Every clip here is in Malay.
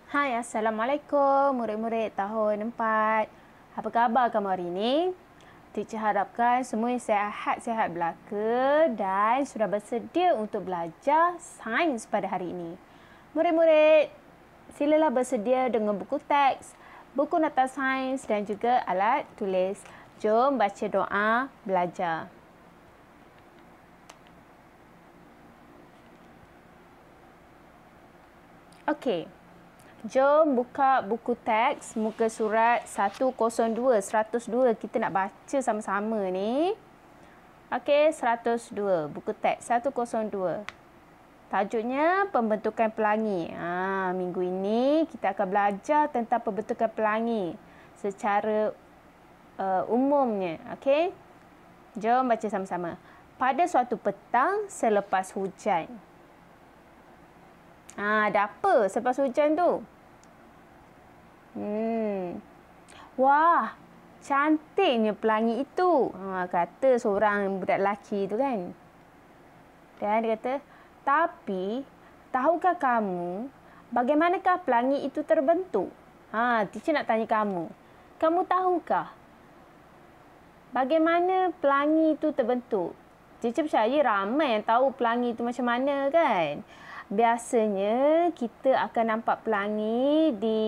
Hai, Assalamualaikum murid-murid tahun 4. Apa khabar kamu hari ini? Teacher harapkan semua sihat-sihat belaka dan sudah bersedia untuk belajar sains pada hari ini. Murid-murid, silalah bersedia dengan buku teks, buku nota sains dan juga alat tulis. Jom baca doa belajar. Okey. Jom buka buku teks muka surat 102, 102. Kita nak baca sama-sama ni. Okey, 102. Buku teks 102. Tajuknya pembentukan pelangi. Minggu ini kita akan belajar tentang pembentukan pelangi secara umumnya. Okey. Jom baca sama-sama. Pada suatu petang selepas hujan. Ada apa selepas hujan tu? Wah, cantiknya pelangi itu. Kata seorang budak lelaki tu kan. Dan dia kata, tapi tahukah kamu bagaimanakah pelangi itu terbentuk? Teacher nak tanya kamu. Kamu tahukah bagaimana pelangi itu terbentuk? Teacher percaya ramai yang tahu pelangi itu macam mana kan? Biasanya kita akan nampak pelangi di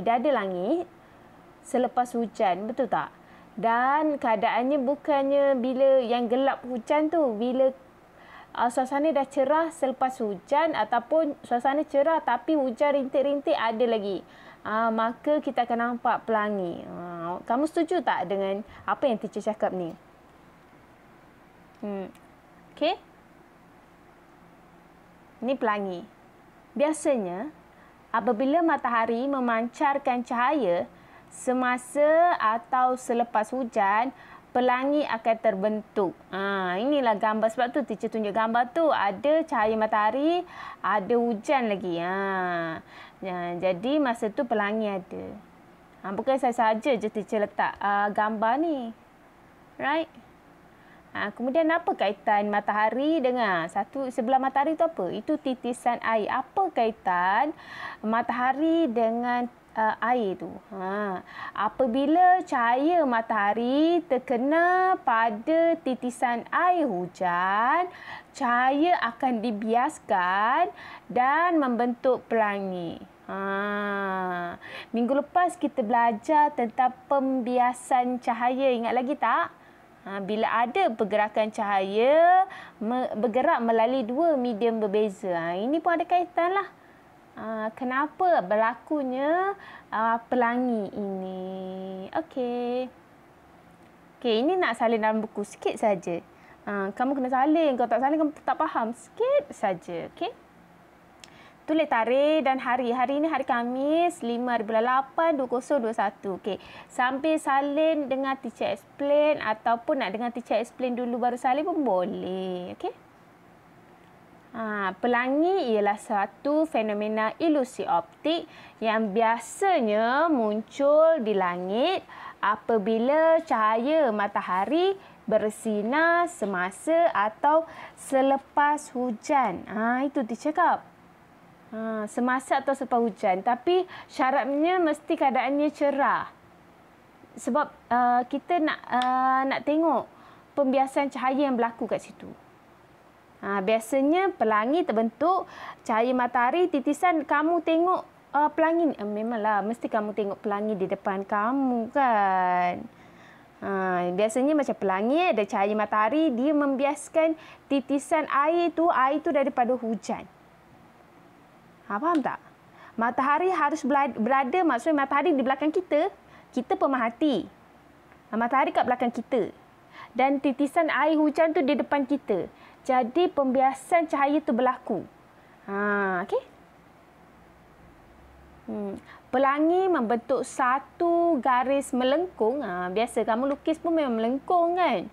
dada langit selepas hujan, betul tak? Dan keadaannya bukannya bila yang gelap hujan tu, bila suasana dah cerah selepas hujan ataupun suasana cerah tapi hujan rintik-rintik ada lagi. Maka kita akan nampak pelangi. Kamu setuju tak dengan apa yang teacher cakap ni? Okey? Ini pelangi. Biasanya, apabila matahari memancarkan cahaya semasa atau selepas hujan, pelangi akan terbentuk. Inilah gambar. Sebab tu teacher tunjuk gambar tu. Ada cahaya matahari, ada hujan lagi. Jadi masa tu pelangi ada. Bukan saya saja je teacher letak gambar ni. Right? Kemudian apa kaitan matahari dengan sebelah matahari tu apa? Itu titisan air. Apa kaitan matahari dengan air tu? Apabila cahaya matahari terkena pada titisan air hujan, cahaya akan dibiaskan dan membentuk pelangi. Minggu lepas kita belajar tentang pembiasan cahaya. Ingat lagi tak? Bila ada pergerakan cahaya bergerak melalui dua medium berbeza. Ini pun ada kaitan lah. Kenapa berlakunya pelangi ini. Okey, ini nak salin dalam buku sikit saja. Kamu kena salin. Kalau tak salin, kamu tak faham. Sikit saja. Okey. Tulis tarikh dan hari. Hari ini hari Khamis 5 bulan 8 2021. Okey. Sambil salin dengan teacher explain ataupun nak dengan teacher explain dulu baru salin pun boleh. Okey. Pelangi ialah satu fenomena ilusi optik yang biasanya muncul di langit apabila cahaya matahari bersinar semasa atau selepas hujan. Itu teacher cakap. Semasa atau selepas hujan. Tapi syaratnya mesti keadaannya cerah. Sebab kita nak tengok pembiasan cahaya yang berlaku kat situ. Biasanya pelangi terbentuk cahaya matahari titisan. Kamu tengok pelangi ni. Memanglah mesti kamu tengok pelangi di depan kamu kan. Biasanya macam pelangi ada cahaya matahari. Dia membiaskan titisan air tu daripada hujan. Faham tak? Matahari harus berada, maksudnya matahari di belakang kita. Kita pemerhati. Matahari kat belakang kita. Dan titisan air hujan tu di depan kita. Jadi pembiasan cahaya tu berlaku. Okey? Pelangi membentuk satu garis melengkung. Biasa kamu lukis pun memang melengkung kan?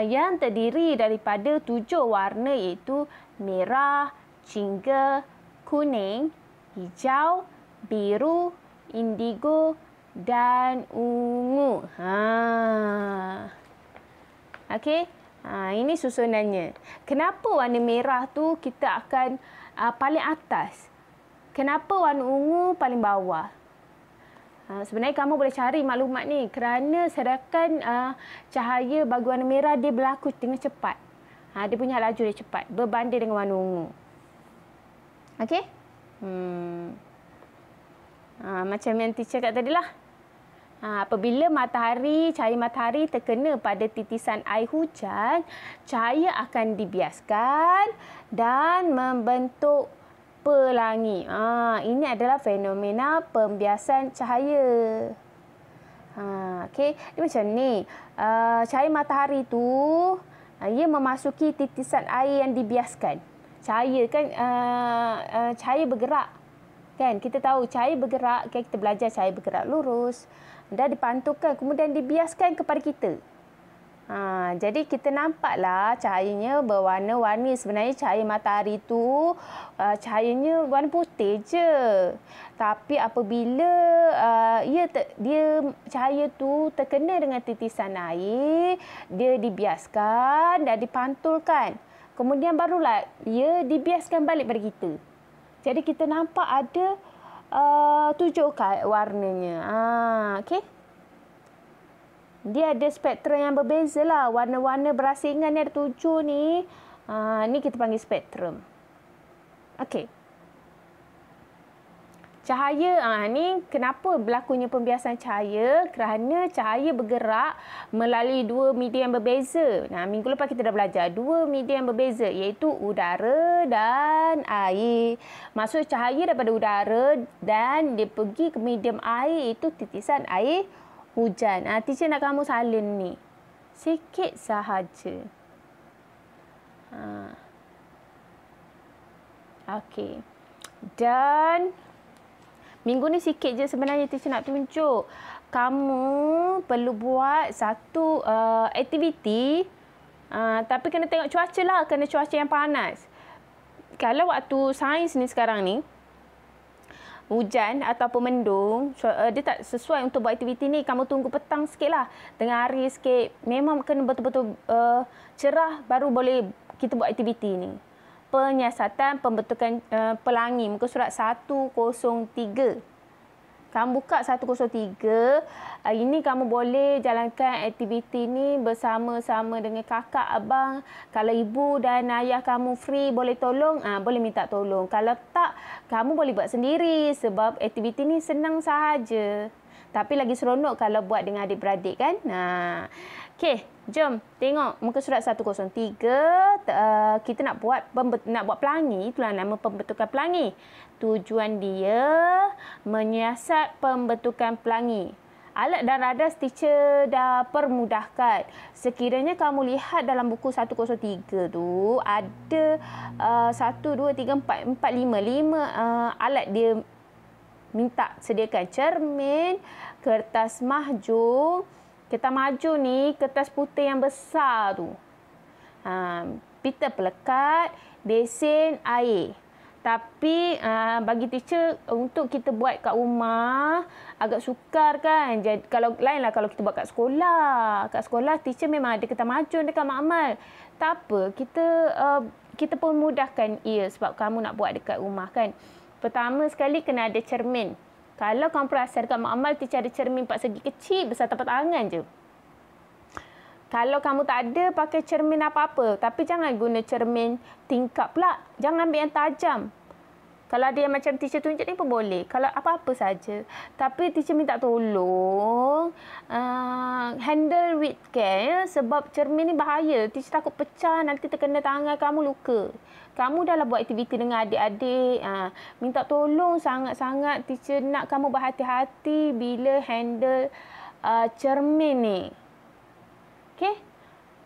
Yang terdiri daripada 7 warna iaitu merah, jingga, kuning, hijau, biru, indigo dan ungu. Okey. Ini susunannya. Kenapa warna merah tu kita akan paling atas? Kenapa warna ungu paling bawah? Sebenarnya kamu boleh cari maklumat ni kerana serakan cahaya bagi warna merah dia berlaku dengan cepat. Dia punya laju dia cepat berbanding dengan warna ungu. Okey? Macam yang teacher kat tadi lah. Apabila cahaya matahari terkena pada titisan air hujan, cahaya akan dibiaskan dan membentuk pelangi. Ini adalah fenomena pembiasan cahaya. Okey, dia macam ni. Cahaya matahari tu ia memasuki titisan air yang dibiaskan. Cahaya kan cahaya bergerak. Kan kita tahu cahaya bergerak, kan kita belajar cahaya bergerak lurus dan dipantulkan kemudian dibiaskan kepada kita. Jadi kita nampaklah cahayanya berwarna-warni. Sebenarnya cahaya matahari tu cahayanya warna putih je. Tapi apabila dia cahaya tu terkena dengan titisan air, dia dibiaskan dan dipantulkan. Kemudian barulah ia dibiaskan balik pada kita. Jadi kita nampak ada 7 warnanya. Okey. Dia ada spektrum yang berbeza lah. Warna-warna berasingan ni ada 7 ni. Ni kita panggil spektrum. Okey. Cahaya, ni kenapa berlakunya pembiasan cahaya? Kerana cahaya bergerak melalui 2 media yang berbeza. Minggu lepas kita dah belajar 2 media yang berbeza iaitu udara dan air. Maksud cahaya daripada udara dan dia pergi ke medium air itu titisan air hujan. Teacher nak kamu salin ni. Sikit sahaja. Okey. Dan minggu ni sikit je sebenarnya teacher nak tunjuk. Kamu perlu buat satu aktiviti. Tapi kena tengok cuaca lah. Kena cuaca yang panas. Kalau waktu sains ni sekarang ni, hujan ataupun mendung, dia tak sesuai untuk buat aktiviti ni. Kamu tunggu petang sikit lah. Tengah hari sikit. Memang kena betul-betul cerah baru boleh kita buat aktiviti ni. Penyiasatan pembentukan pelangi. Muka surat 103. Kamu buka 103. Ini kamu boleh jalankan aktiviti ni bersama-sama dengan kakak, abang. Kalau ibu dan ayah kamu free boleh tolong, boleh minta tolong. Kalau tak, kamu boleh buat sendiri sebab aktiviti ni senang sahaja. Tapi lagi seronok kalau buat dengan adik-beradik kan. Okey, jom tengok muka surat 103. Kita nak buat pelangi. Itulah nama pembentukan pelangi. Tujuan dia menyiasat pembentukan pelangi. Alat dan radar teacher dah permudahkan. Sekiranya kamu lihat dalam buku 103 tu ada 1, 2, 3, 4, 5 alat dia minta sediakan cermin, kertas mahjong. Kertas mahjong ni kertas putih yang besar tu. Pita pelekat, besen air. Tapi bagi teacher untuk kita buat kat rumah agak sukar kan. Jadi kalau lainlah kalau kita buat kat sekolah. Kat sekolah teacher memang ada kertas mahjong dekat makmal. Tak apa, kita pun mudahkan ia sebab kamu nak buat dekat rumah kan. Pertama sekali kena ada cermin. Kalau kamu perasan dekat makmal teacher ada cermin 4 segi kecil besar tapak tangan je. Kalau kamu tak ada, pakai cermin apa-apa. Tapi jangan guna cermin tingkap pula. Jangan ambil yang tajam. Kalau ada yang macam teacher tunjuk ni pun boleh. Kalau apa-apa saja. Tapi teacher minta tolong. Handle with care. Sebab cermin ni bahaya. Teacher takut pecah. Nanti terkena tangan kamu luka. Kamu dah lah buat aktiviti dengan adik-adik. Minta tolong sangat-sangat. Teacher nak kamu berhati-hati bila handle cermin ni. Okey?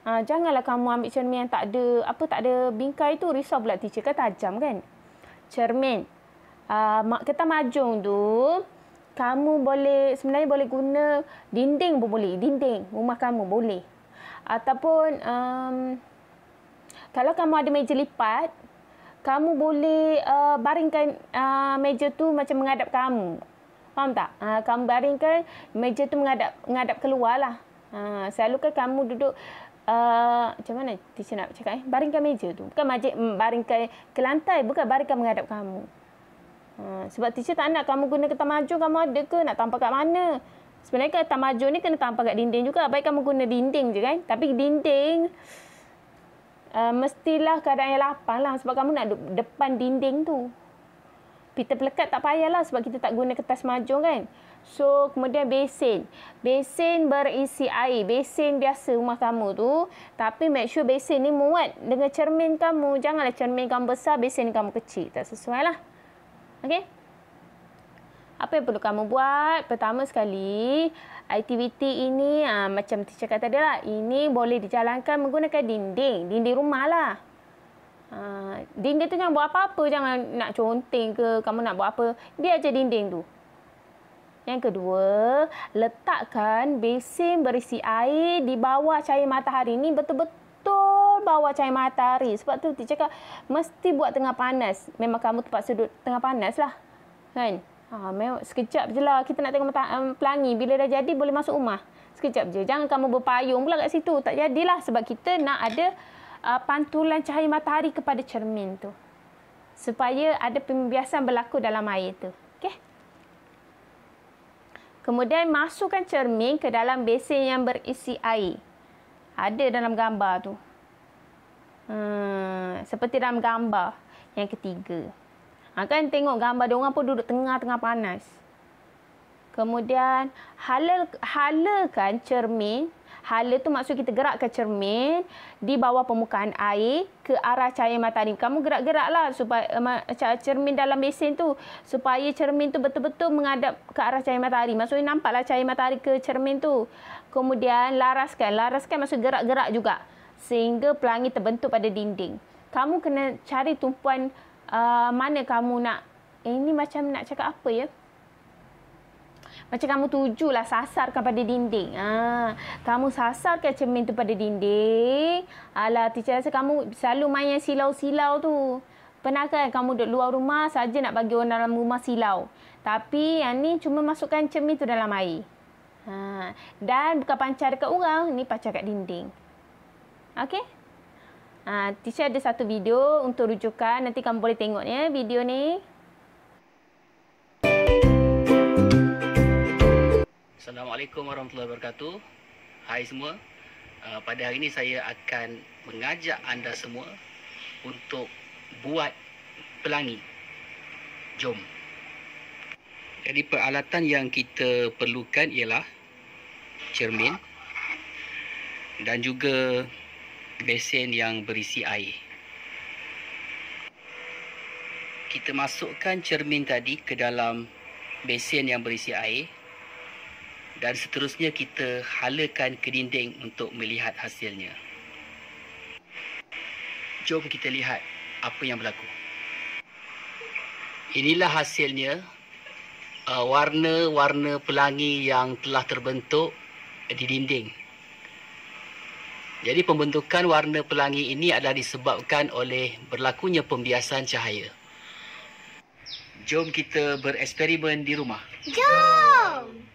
Janganlah kamu ambil cermin yang tak ada bingkai tu. Risau pula teacher kan tajam kan. Cermin. Kertas mahjong tu, kamu sebenarnya boleh guna dinding pun boleh. Dinding rumah kamu boleh. Ataupun, kalau kamu ada meja lipat, kamu boleh baringkan meja tu macam menghadap kamu. Faham tak? Kamu baringkan meja tu menghadap keluar lah. Selalu kan kamu duduk macam mana teacher nak cakap baringkan meja tu. Bukan baringkan ke lantai, bukan baringkan menghadap kamu. Sebab teacher tak nak kamu guna kertas majon, kamu ada ke nak tampal kat mana? Sebenarnya kertas majon ni kena tampal kat dinding juga. Baik kamu guna dinding je kan. Tapi dinding mestilah keadaan yang lapang lah. Sebab kamu nak duduk depan dinding tu. Pita pelekat tak payahlah sebab kita tak guna kertas majon kan. So, kemudian besen. Besen berisi air. Besen biasa rumah kamu tu. Tapi make sure besen ni muat dengan cermin kamu. Janganlah cermin kamu besar, besen kamu kecil. Tak sesuai lah. Okey? Apa yang perlu kamu buat? Pertama sekali, aktiviti ini macam teacher kata tadi lah. Ini boleh dijalankan menggunakan dinding. Dinding rumah lah. Dinding tu jangan buat apa-apa. Jangan nak conteng ke. Kamu nak buat apa. Dia aja dinding tu. Yang kedua, letakkan besen berisi air di bawah cahaya matahari. Ni betul-betul bawah cahaya matahari. Sebab tu teacher cakap mesti buat tengah panas. Memang kamu terpaksa duduk tengah panas lah. Kan? Memang sekejap je lah. Kita nak tengok pelangi. Bila dah jadi boleh masuk rumah. Sekejap je. Jangan kamu berpayung pula kat situ. Tak jadilah. Sebab kita nak ada pantulan cahaya matahari kepada cermin tu. Supaya ada pembiasan berlaku dalam air tu. Okey? Kemudian masukkan cermin ke dalam besen yang berisi air. Ada dalam gambar tu. Seperti dalam gambar yang ketiga. Kan tengok gambar dia orang pun duduk tengah-tengah panas. Kemudian halakan cermin. Hala tu maksud kita gerakkan cermin di bawah permukaan air ke arah cahaya matahari. Kamu gerak-geraklah supaya cermin dalam besen tu supaya cermin tu betul-betul menghadap ke arah cahaya matahari. Maksudnya nampaklah cahaya matahari ke cermin tu. Kemudian laraskan. Laraskan maksud gerak-gerak juga sehingga pelangi terbentuk pada dinding. Kamu kena cari tumpuan mana kamu nak. Ini macam nak cakap apa ya? Macam kamu tujulah sasarkan pada dinding. Kamu sasarkan cermin tu pada dinding. Alah, teacher rasa kamu selalu main yang silau-silau tu. Pernah kan kamu duduk luar rumah saja nak bagi orang dalam rumah silau. Tapi yang ni cuma masukkan cermin tu dalam air. Dan bukan pancar dekat orang. Ni pancar kat dinding. Okey? Teacher ada satu video untuk rujukan. Nanti kamu boleh tengok ya video ni. Assalamualaikum warahmatullahi wabarakatuh. Hai semua. Pada hari ini saya akan mengajak anda semua untuk buat pelangi. Jom. Jadi peralatan yang kita perlukan ialah cermin dan juga besen yang berisi air. Kita masukkan cermin tadi ke dalam besen yang berisi air. Dan seterusnya kita halakan ke dinding untuk melihat hasilnya. Jom kita lihat apa yang berlaku. Inilah hasilnya. Warna-warna pelangi yang telah terbentuk di dinding. Jadi pembentukan warna pelangi ini adalah disebabkan oleh berlakunya pembiasan cahaya. Jom kita bereksperimen di rumah. Jom!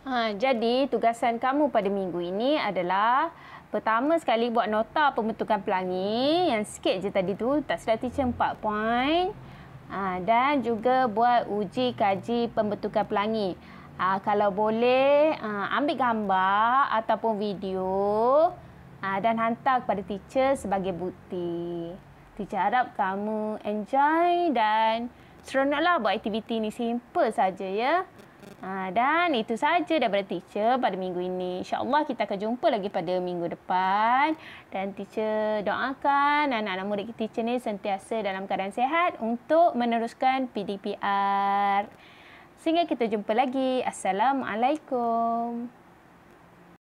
Jadi tugasan kamu pada minggu ini adalah pertama sekali buat nota pembentukan pelangi yang sikit je tadi tu, tak silap teacher 4 poin. Dan juga buat uji kaji pembentukan pelangi. Kalau boleh ambil gambar ataupun video dan hantar kepada teacher sebagai bukti. Teacher harap kamu enjoy dan seronoklah buat aktiviti ni, simple saja ya. Dan itu saja daripada teacher pada minggu ini. InsyaAllah kita akan jumpa lagi pada minggu depan. Dan teacher doakan anak-anak murid teacher ni sentiasa dalam keadaan sihat untuk meneruskan PDPR. Sehingga kita jumpa lagi. Assalamualaikum.